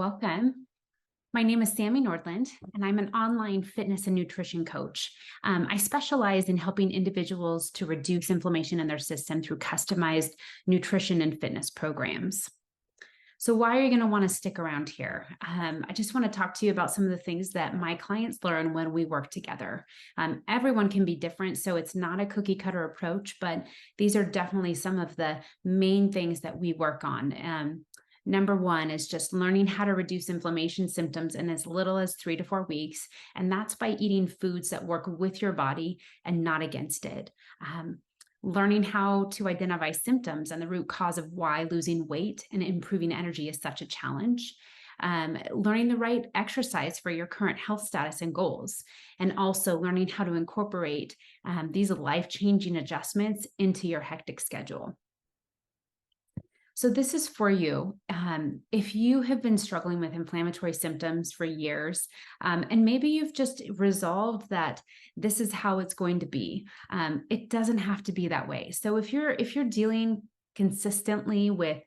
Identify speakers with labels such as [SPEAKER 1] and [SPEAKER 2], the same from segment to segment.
[SPEAKER 1] Welcome. My name is Sammy Nordland, and I'm an online fitness and nutrition coach. I specialize in helping individuals to reduce inflammation in their system through customized nutrition and fitness programs. So, why are you going to want to stick around here? I just want to talk to you about some of the things that my clients learn when we work together. Everyone can be different, so it's not a cookie cutter approach, but these are definitely some of the main things that we work on. Number one is just learning how to reduce inflammation symptoms in as little as 3 to 4 weeks. And that's by eating foods that work with your body and not against it. Learning how to identify symptoms and the root cause of why losing weight and improving energy is such a challenge. Learning the right exercise for your current health status and goals, and also learning how to incorporate these life-changing adjustments into your hectic schedule. So this is for you. If you have been struggling with inflammatory symptoms for years, and maybe you've just resolved that this is how it's going to be, it doesn't have to be that way. So if you're dealing consistently with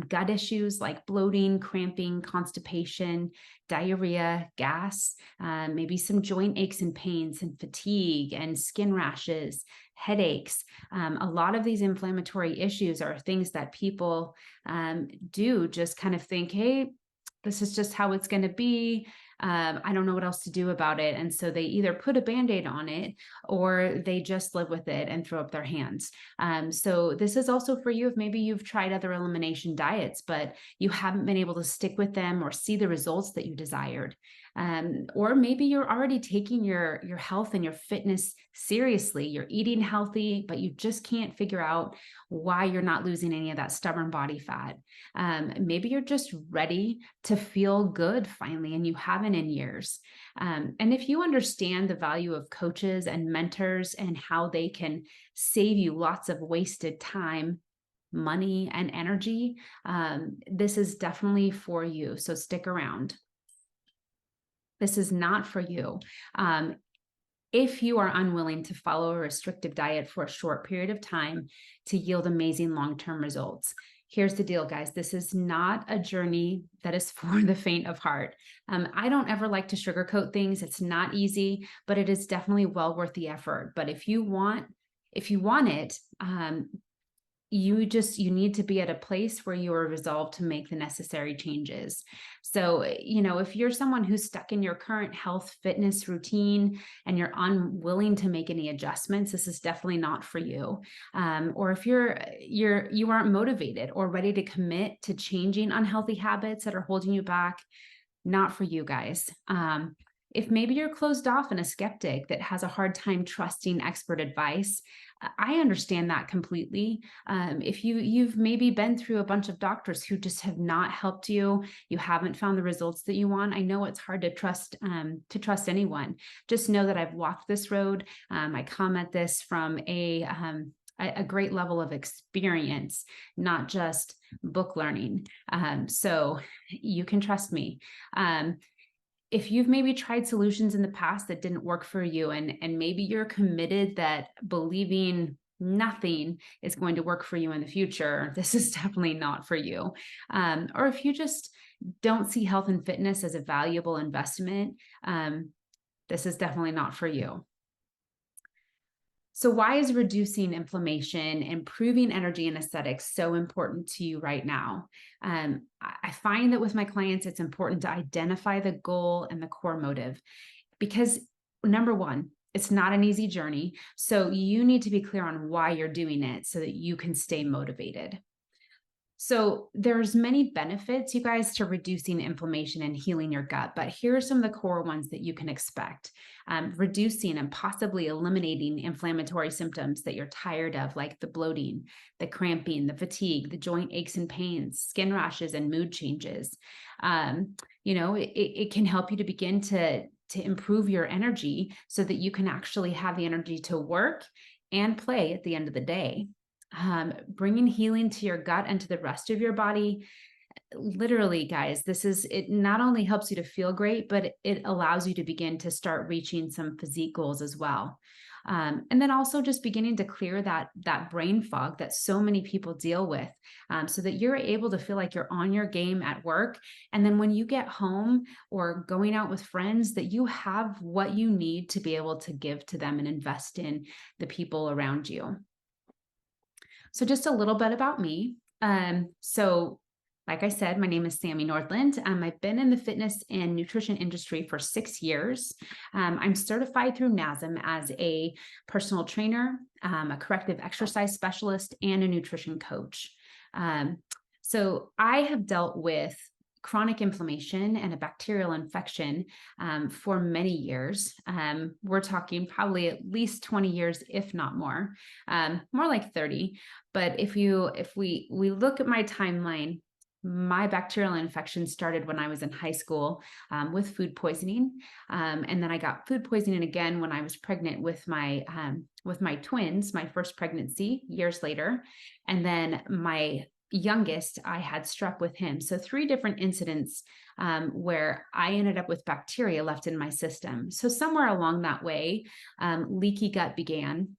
[SPEAKER 1] gut issues like bloating, cramping, constipation, diarrhea, gas, maybe some joint aches and pains and fatigue and skin rashes, headaches. A lot of these inflammatory issues are things that people do just kind of think, hey, this is just how it's going to be. I don't know what else to do about it. And so they either put a Band-Aid on it or they just live with it and throw up their hands. So this is also for you if maybe you've tried other elimination diets, but you haven't been able to stick with them or see the results that you desired. Or maybe you're already taking your health and your fitness seriously. You're eating healthy, but you just can't figure out why you're not losing any of that stubborn body fat. Maybe you're just ready to feel good finally, and you haven't in years. And if you understand the value of coaches and mentors and how they can save you lots of wasted time, money, and energy, this is definitely for you. So stick around. This is not for you. If you are unwilling to follow a restrictive diet for a short period of time to yield amazing long-term results. Here's the deal, guys. This is not a journey that is for the faint of heart. I don't ever like to sugarcoat things. It's not easy, but it is definitely well worth the effort. But if you want it, you need to be at a place where you are resolved to make the necessary changes. So, if you're someone who's stuck in your current health fitness routine and you're unwilling to make any adjustments, this is definitely not for you. Or if you aren't motivated or ready to commit to changing unhealthy habits that are holding you back, not for you guys. If maybe you're closed off and a skeptic that has a hard time trusting expert advice, I understand that completely. If you've maybe been through a bunch of doctors who just have not helped you, you haven't found the results that you want. I know it's hard to trust anyone. Just know that I've walked this road. I come at this from a great level of experience, not just book learning. So you can trust me. If you've maybe tried solutions in the past that didn't work for you, and maybe you're committed that believing nothing is going to work for you in the future, this is definitely not for you. Or if you just don't see health and fitness as a valuable investment, this is definitely not for you. So why is reducing inflammation, improving energy and aesthetics so important to you right now? I find that with my clients, it's important to identify the goal and the core motive, because number one, it's not an easy journey. So you need to be clear on why you're doing it so that you can stay motivated. So there's many benefits, you guys, to reducing inflammation and healing your gut, but here are some of the core ones that you can expect. Reducing and possibly eliminating inflammatory symptoms that you're tired of, like the bloating, the cramping, the fatigue, the joint aches and pains, skin rashes, and mood changes. It can help you to begin to improve your energy so that you can actually have the energy to work and play at the end of the day. Bringing healing to your gut and to the rest of your body. Literally, guys, it not only helps you to feel great, but it allows you to begin to start reaching some physique goals as well. And then also just beginning to clear that brain fog that so many people deal with, so that you're able to feel like you're on your game at work. And then when you get home or going out with friends, that you have what you need to be able to give to them and invest in the people around you. So just a little bit about me. Like I said, my name is Sammy Northland. I've been in the fitness and nutrition industry for 6 years. I'm certified through NASM as a personal trainer, a corrective exercise specialist, and a nutrition coach. So I have dealt with chronic inflammation and a bacterial infection for many years. We're talking probably at least 20 years, if not more, more like 30. But if we look at my timeline, my bacterial infection started when I was in high school with food poisoning. And then I got food poisoning again when I was pregnant with my twins, my first pregnancy years later. And then my youngest, I had strep with him. So 3 different incidents where I ended up with bacteria left in my system. So somewhere along that way, leaky gut began.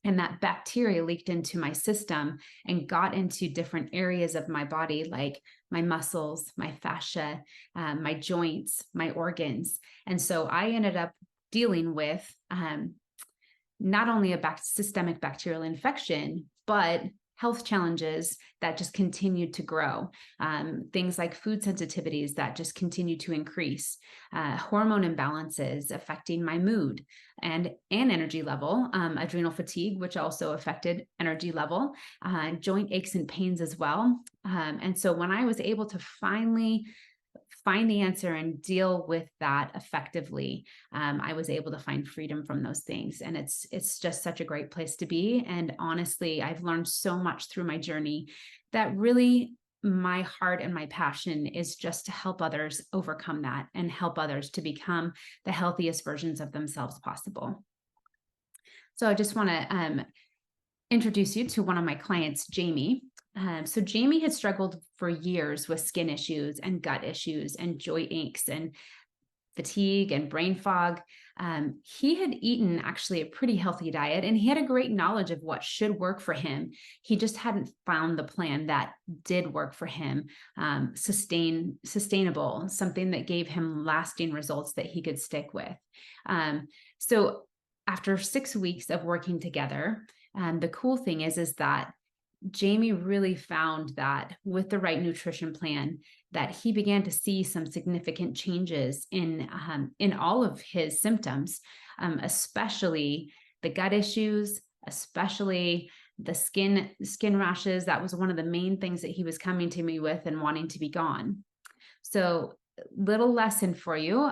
[SPEAKER 1] And that bacteria leaked into my system and got into different areas of my body, like my muscles, my fascia, my joints, my organs. And so I ended up dealing with not only a systemic bacterial infection, but health challenges that just continued to grow. Things like food sensitivities that just continued to increase, hormone imbalances affecting my mood and energy level, adrenal fatigue, which also affected energy level, joint aches and pains as well. And so when I was able to finally find the answer and deal with that effectively, I was able to find freedom from those things. And it's just such a great place to be. And honestly, I've learned so much through my journey that really my heart and my passion is just to help others overcome that and help others to become the healthiest versions of themselves possible. So I just want to introduce you to one of my clients, Jamie. So Jamie had struggled for years with skin issues and gut issues and joint aches and fatigue and brain fog. He had eaten actually a pretty healthy diet and he had a great knowledge of what should work for him. He just hadn't found the plan that did work for him, sustainable, something that gave him lasting results that he could stick with. So after 6 weeks of working together, the cool thing is that Jamie really found that with the right nutrition plan, that he began to see some significant changes in all of his symptoms, especially the gut issues, especially the skin rashes. That was one of the main things that he was coming to me with and wanting to be gone. So little lesson for you.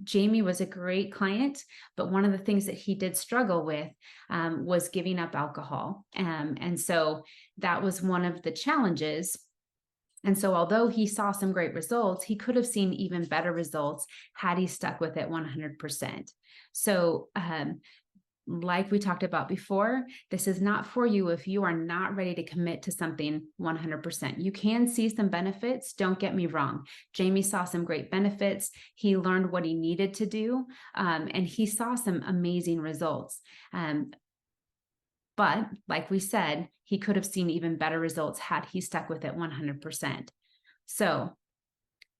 [SPEAKER 1] Jamie was a great client, but one of the things that he did struggle with was giving up alcohol. And so that was one of the challenges. And so although he saw some great results, he could have seen even better results had he stuck with it 100%. So like we talked about before, this is not for you if you are not ready to commit to something 100%. You can see some benefits. Don't get me wrong. Jamie saw some great benefits. He learned what he needed to do, and he saw some amazing results. But like we said, he could have seen even better results had he stuck with it 100%. So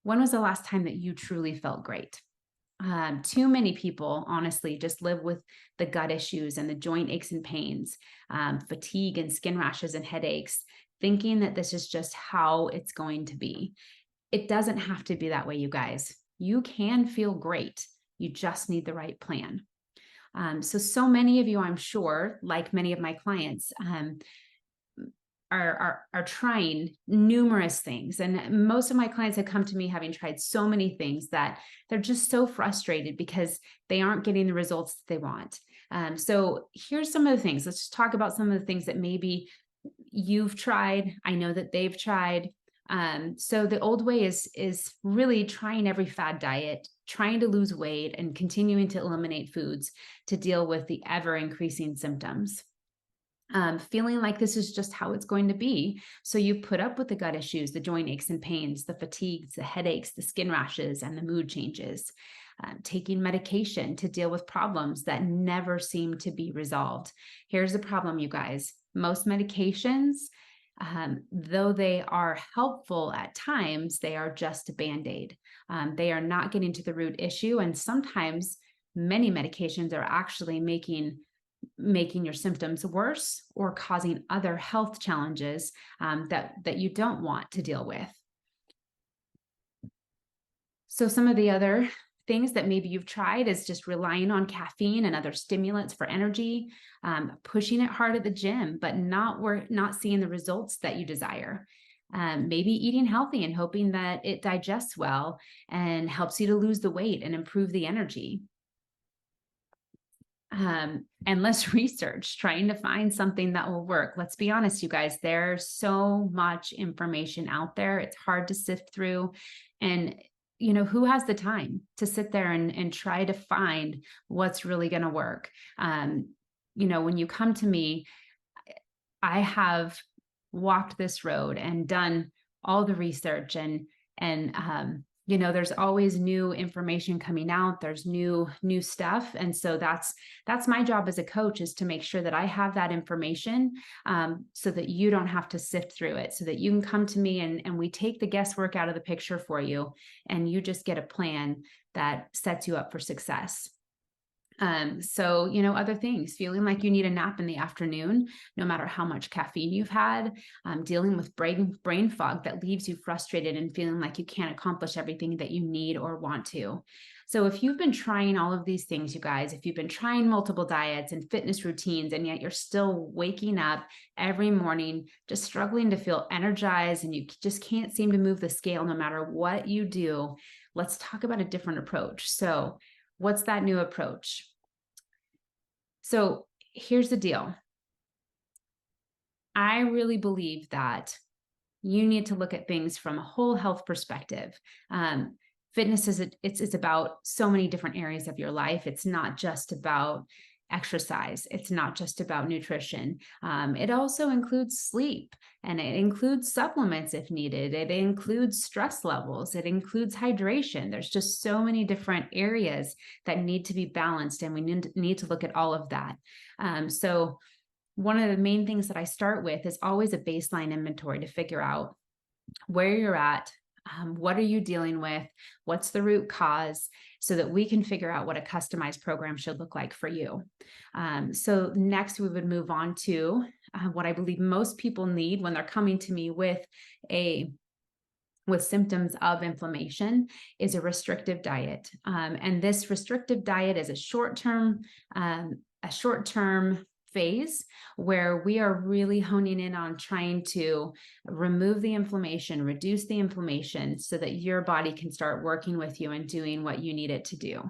[SPEAKER 1] when was the last time that you truly felt great? Too many people, honestly, just live with the gut issues and the joint aches and pains, fatigue and skin rashes and headaches, thinking that this is just how it's going to be. It doesn't have to be that way, you guys. You can feel great. You just need the right plan. So many of you, I'm sure, like many of my clients, are trying numerous things. And most of my clients have come to me having tried so many things that they're just so frustrated because they aren't getting the results that they want. So here's some of the things. Let's just talk about some of the things that maybe you've tried. I know that they've tried. So the old way is really trying every fad diet, trying to lose weight and continuing to eliminate foods to deal with the ever increasing symptoms. feeling like this is just how it's going to be. So you put up with the gut issues, the joint aches and pains, the fatigues, the headaches, the skin rashes, and the mood changes. Taking medication to deal with problems that never seem to be resolved. Here's the problem, you guys. Most medications, though they are helpful at times, they are just a Band-Aid. They are not getting to the root issue. And sometimes many medications are actually making your symptoms worse or causing other health challenges that you don't want to deal with. So some of the other things that maybe you've tried is just relying on caffeine and other stimulants for energy, pushing it hard at the gym, but not seeing the results that you desire. Maybe eating healthy and hoping that it digests well and helps you to lose the weight and improve the energy. Endless research, trying to find something that will work. Let's be honest, you guys, there's so much information out there. It's hard to sift through. And, who has the time to sit there and try to find what's really going to work? When you come to me, I have walked this road and done all the research and there's always new information coming out. There's new stuff. And so that's my job as a coach, is to make sure that I have that information so that you don't have to sift through it, so that you can come to me and we take the guesswork out of the picture for you, and you just get a plan that sets you up for success. Other things, feeling like you need a nap in the afternoon, no matter how much caffeine you've had, dealing with brain fog that leaves you frustrated and feeling like you can't accomplish everything that you need or want to. So if you've been trying all of these things, you guys, if you've been trying multiple diets and fitness routines, and yet you're still waking up every morning, just struggling to feel energized, and you just can't seem to move the scale no matter what you do, let's talk about a different approach. So what's that new approach? So here's the deal. I really believe that you need to look at things from a whole health perspective. Fitness is about so many different areas of your life. It's not just about exercise. It's not just about nutrition. It also includes sleep, and it includes supplements if needed. It includes stress levels. It includes hydration. There's just so many different areas that need to be balanced, and we need to look at all of that. So one of the main things that I start with is always a baseline inventory to figure out where you're at. What are you dealing with? What's the root cause, so that we can figure out what a customized program should look like for you. So next we would move on to what I believe most people need when they're coming to me with symptoms of inflammation is a restrictive diet. And this restrictive diet is a short-term phase where we are really honing in on trying to remove the inflammation, reduce the inflammation, so that your body can start working with you and doing what you need it to do.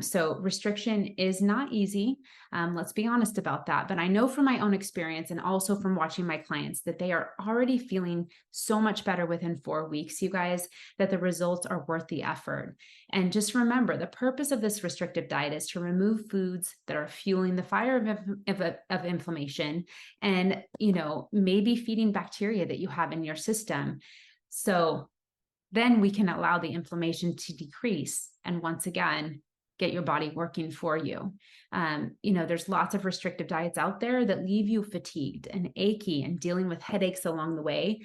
[SPEAKER 1] So restriction is not easy. Let's be honest about that. But I know from my own experience, and also from watching my clients, that they are already feeling so much better within 4 weeks, you guys, that the results are worth the effort. And just remember, the purpose of this restrictive diet is to remove foods that are fueling the fire of inflammation, and maybe feeding bacteria that you have in your system. So then we can allow the inflammation to decrease, and once again get your body working for you. There's lots of restrictive diets out there that leave you fatigued and achy and dealing with headaches along the way,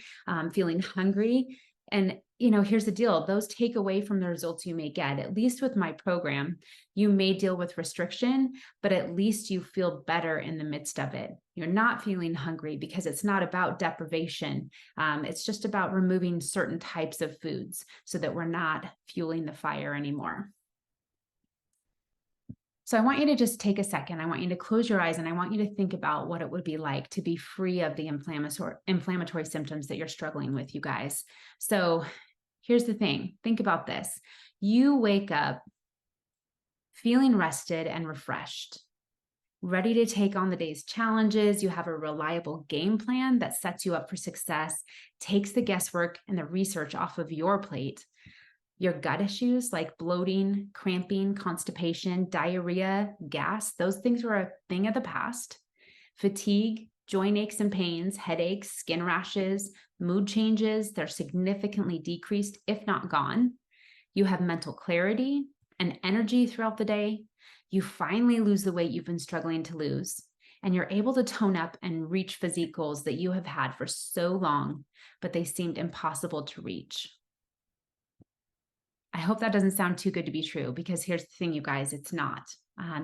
[SPEAKER 1] feeling hungry. And here's the deal. Those take away from the results you may get. At least with my program, you may deal with restriction, but at least you feel better in the midst of it. You're not feeling hungry because it's not about deprivation. It's just about removing certain types of foods so that we're not fueling the fire anymore. So I want you to just take a second. I want you to close your eyes, and I want you to think about what it would be like to be free of the inflammatory symptoms that you're struggling with, you guys. So here's the thing. Think about this. You wake up feeling rested and refreshed, ready to take on the day's challenges. You have a reliable game plan that sets you up for success, takes the guesswork and the research off of your plate. Your gut issues like bloating, cramping, constipation, diarrhea, gas, those things were a thing of the past. fatigue, joint aches and pains, headaches, skin rashes, mood changes, they're significantly decreased, if not gone. You have mental clarity and energy throughout the day. You finally lose the weight you've been struggling to lose, and you're able to tone up and reach physique goals that you have had for so long, but they seemed impossible to reach. I hope that doesn't sound too good to be true, because here's the thing, you guys, it's not.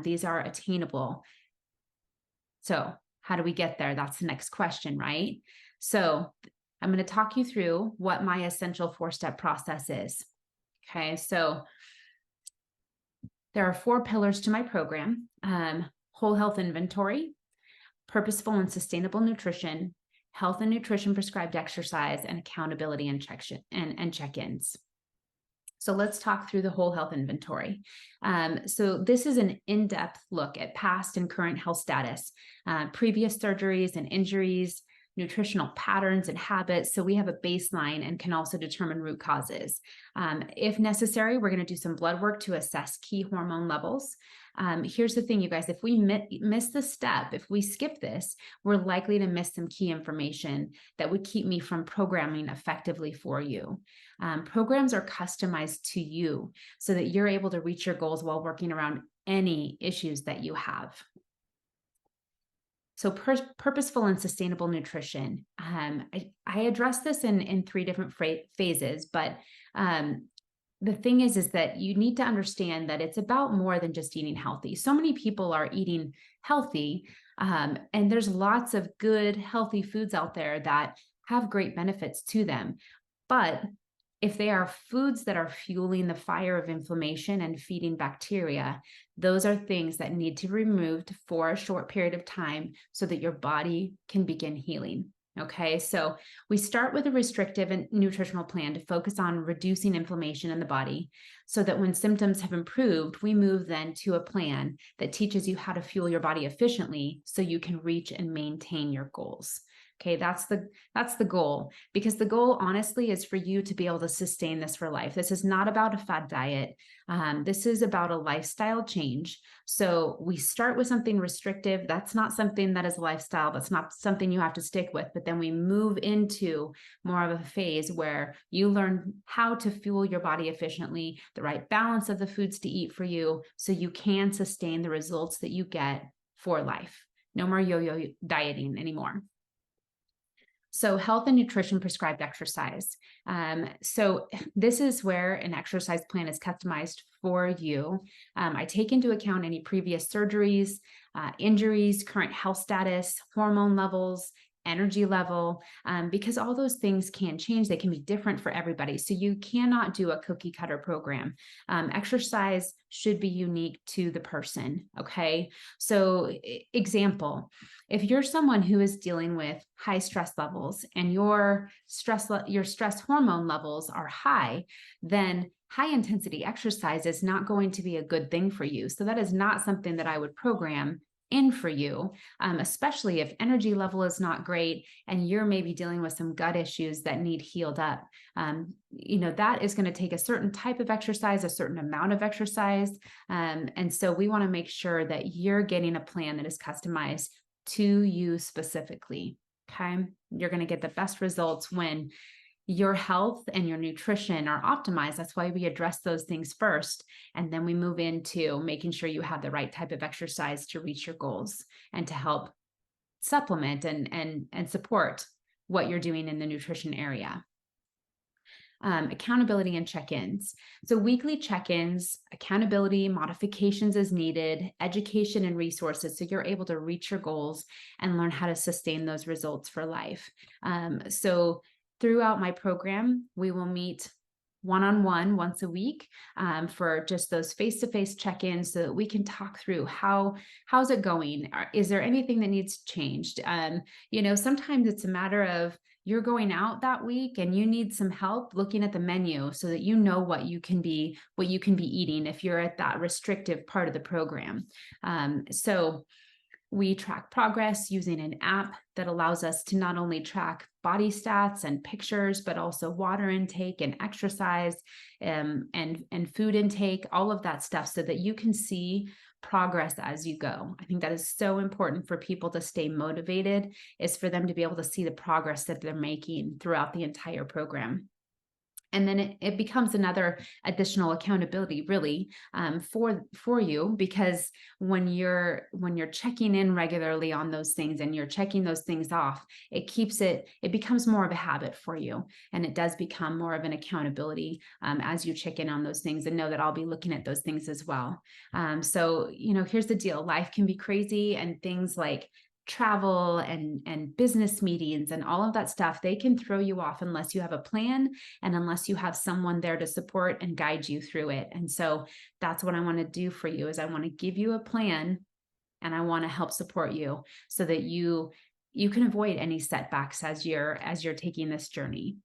[SPEAKER 1] These are attainable. So how do we get there? That's the next question, right? So I'm going to talk you through what my essential 4-step process is. Okay, so there are 4 pillars to my program: whole health inventory, purposeful and sustainable nutrition, health and nutrition prescribed exercise, and accountability and check-ins. So let's talk through the whole health inventory. So this is an in-depth look at past and current health status, previous surgeries and injuries, nutritional patterns and habits. So we have a baseline and can also determine root causes. If necessary, we're going to do some blood work to assess key hormone levels. Here's the thing, you guys, if we miss the step, if we skip this, we're likely to miss some key information that would keep me from programming effectively for you. Programs are customized to you so that you're able to reach your goals while working around any issues that you have. So purposeful and sustainable nutrition. I address this in 3 different phases, but the thing is that you need to understand that it's about more than just eating healthy. So many people are eating healthy, and there's lots of good, healthy foods out there that have great benefits to them. But if they are foods that are fueling the fire of inflammation and feeding bacteria, those are things that need to be removed for a short period of time so that your body can begin healing. Okay, so we start with a restrictive and nutritional plan to focus on reducing inflammation in the body so that when symptoms have improved, we move then to a plan that teaches you how to fuel your body efficiently so you can reach and maintain your goals. Okay, that's the goal, because the goal honestly is for you to be able to sustain this for life. This is not about a fad diet. This is about a lifestyle change. So we start with something restrictive. That's not something that is a lifestyle. That's not something you have to stick with. But then we move into more of a phase where you learn how to fuel your body efficiently, the right balance of the foods to eat for you, so you can sustain the results that you get for life. No more yo-yo dieting anymore. So health and nutrition prescribed exercise. So this is where an exercise plan is customized for you. I take into account any previous surgeries, injuries, current health status, hormone levels, energy level, because all those things can change. They can be different for everybody. So you cannot do a cookie cutter program. Exercise should be unique to the person. Okay. So example, if you're someone who is dealing with high stress levels and your stress hormone levels are high, then high intensity exercise is not going to be a good thing for you. So that is not something that I would program in for you, especially if energy level is not great and you're maybe dealing with some gut issues that need healed up. That is going to take a certain type of exercise, a certain amount of exercise. And so we want to make sure that you're getting a plan that is customized to you specifically. Okay. You're going to get the best results when your health and your nutrition are optimized. That's why we address those things first. And then we move into making sure you have the right type of exercise to reach your goals and to help supplement and support what you're doing in the nutrition area. Accountability and check-ins. So weekly check-ins, accountability, modifications as needed, education and resources so you're able to reach your goals and learn how to sustain those results for life. So throughout my program, we will meet one-on-one once a week for just those face-to-face check-ins so that we can talk through how's it going? Is there anything that needs changed? Sometimes it's a matter of you're going out that week and you need some help looking at the menu so that you know what you can be eating if you're at that restrictive part of the program. So We track progress using an app that allows us to not only track body stats and pictures, but also water intake and exercise, and food intake, all of that stuff, so that you can see progress as you go. I think that is so important for people to stay motivated, is for them to be able to see the progress that they're making throughout the entire program. And then it becomes another additional accountability, really, for you, because when you're checking in regularly on those things and you're checking those things off, it becomes more of a habit for you, and it does become more of an accountability as you check in on those things and know that I'll be looking at those things as well. So here's the deal: life can be crazy, and things like travel and business meetings and all of that stuff, they can throw you off unless you have a plan and unless you have someone there to support and guide you through it. And so that's what I want to do for you, is I want to give you a plan, and I want to help support you so that you can avoid any setbacks as you're taking this journey.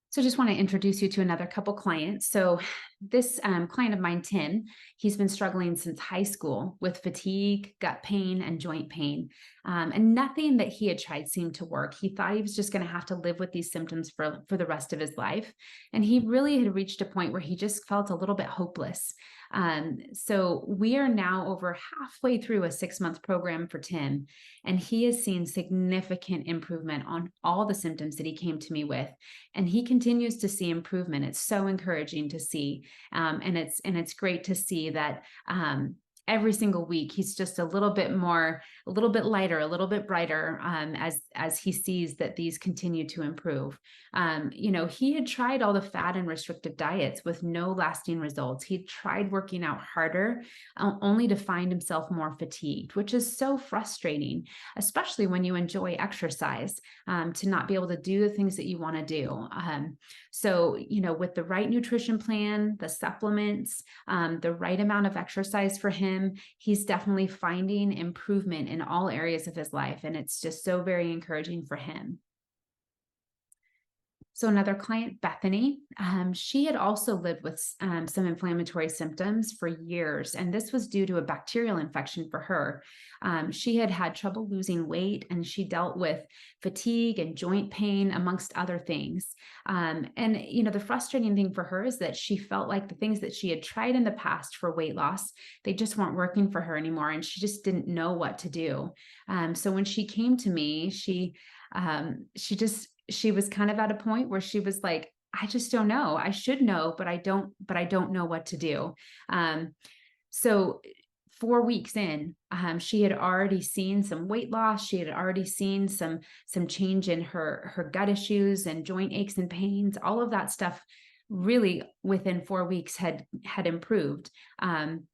[SPEAKER 1] So I just want to introduce you to another couple clients. So this client of mine, Tim, he's been struggling since high school with fatigue, gut pain, and joint pain. And nothing that he had tried seemed to work. He thought he was just going to have to live with these symptoms for the rest of his life. And he really had reached a point where he just felt a little bit hopeless. So we are now over halfway through a 6-month program for Tim, and he has seen significant improvement on all the symptoms that he came to me with. And he continues to see improvement. It's so encouraging to see. And it's great to see that every single week he's just a little bit lighter, a little bit brighter, as he sees that these continue to improve. He had tried all the fat and restrictive diets with no lasting results. He tried working out harder, only to find himself more fatigued, which is so frustrating, especially when you enjoy exercise, to not be able to do the things that you want to do. So with the right nutrition plan, the supplements, the right amount of exercise for him, he's definitely finding improvement in all areas of his life. And it's just so very encouraging for him. So another client, Bethany, she had also lived with some inflammatory symptoms for years, and this was due to a bacterial infection for her. She had had trouble losing weight, and she dealt with fatigue and joint pain, amongst other things. And the frustrating thing for her is that she felt like the things that she had tried in the past for weight loss, they just weren't working for her anymore, and she just didn't know what to do. So when she came to me, she was kind of at a point where she was like, I just don't know. I should know, but I don't know what to do. So 4 weeks in, she had already seen some weight loss. She had already seen some change in her gut issues and joint aches and pains. All of that stuff really within 4 weeks had improved.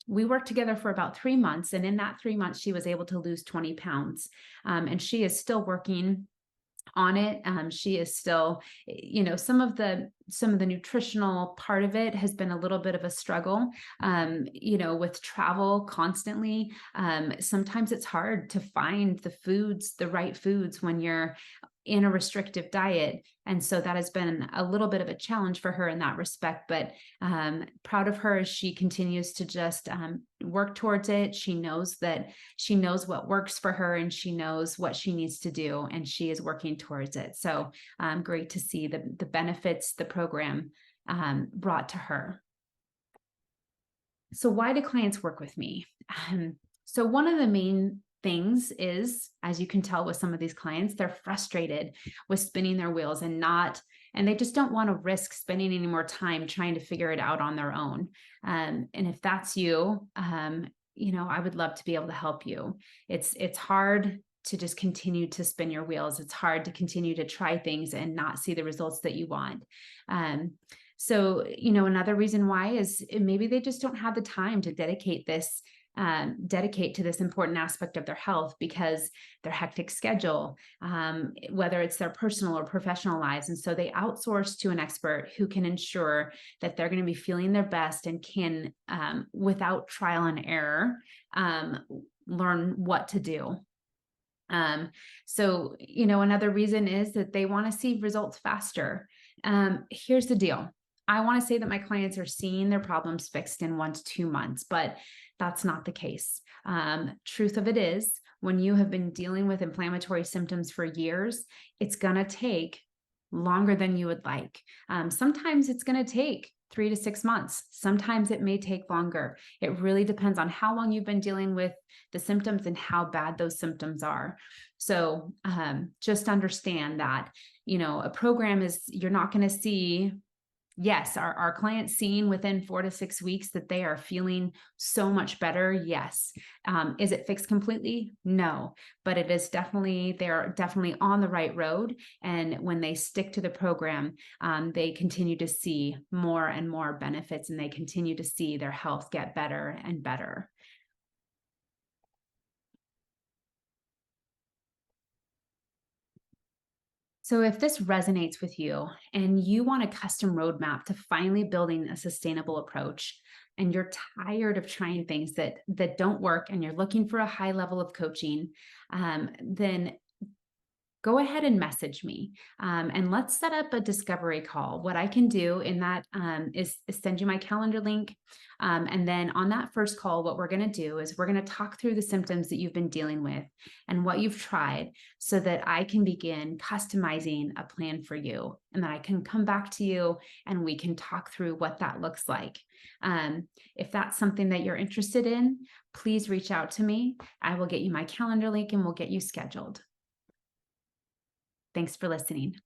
[SPEAKER 1] We worked together for about 3 months. And in that 3 months, she was able to lose 20 pounds. And she is still working on it. She is still, some of the nutritional part of it has been a little bit of a struggle, with travel constantly. Sometimes it's hard to find the right foods when you're in a restrictive diet. And so that has been a little bit of a challenge for her in that respect, but proud of her as she continues to just work towards it. She knows what works for her, and she knows what she needs to do, and she is working towards it. So great to see the benefits the program brought to her. So why do clients work with me? So one of the main things is, as you can tell with some of these clients, they're frustrated with spinning their wheels and they just don't want to risk spending any more time trying to figure it out on their own. And if that's you, I would love to be able to help you. It's hard to just continue to spin your wheels. It's hard to continue to try things and not see the results that you want. So, another reason why is maybe they just don't have the time to dedicate to this important aspect of their health because their hectic schedule, whether it's their personal or professional lives. And so they outsource to an expert who can ensure that they're going to be feeling their best and can, without trial and error, learn what to do. So, another reason is that they want to see results faster. Here's the deal. I want to say that my clients are seeing their problems fixed in 1 to 2 months, but that's not the case. Truth of it is, when you have been dealing with inflammatory symptoms for years, it's going to take longer than you would like. Sometimes it's going to take 3 to 6 months. Sometimes it may take longer. It really depends on how long you've been dealing with the symptoms and how bad those symptoms are. So just understand that, a program is, you're not going to see, yes, our clients seeing within 4 to 6 weeks that they are feeling so much better. Yes. Is it fixed completely? No, but they're definitely on the right road. And when they stick to the program, they continue to see more and more benefits, and they continue to see their health get better and better. So if this resonates with you and you want a custom roadmap to finally building a sustainable approach, and you're tired of trying things that don't work, and you're looking for a high level of coaching, then go ahead and message me, and let's set up a discovery call. What I can do in that is send you my calendar link. And then on that first call, what we're going to do is we're going to talk through the symptoms that you've been dealing with and what you've tried, so that I can begin customizing a plan for you, and that I can come back to you and we can talk through what that looks like. If that's something that you're interested in, please reach out to me. I will get you my calendar link and we'll get you scheduled. Thanks for listening.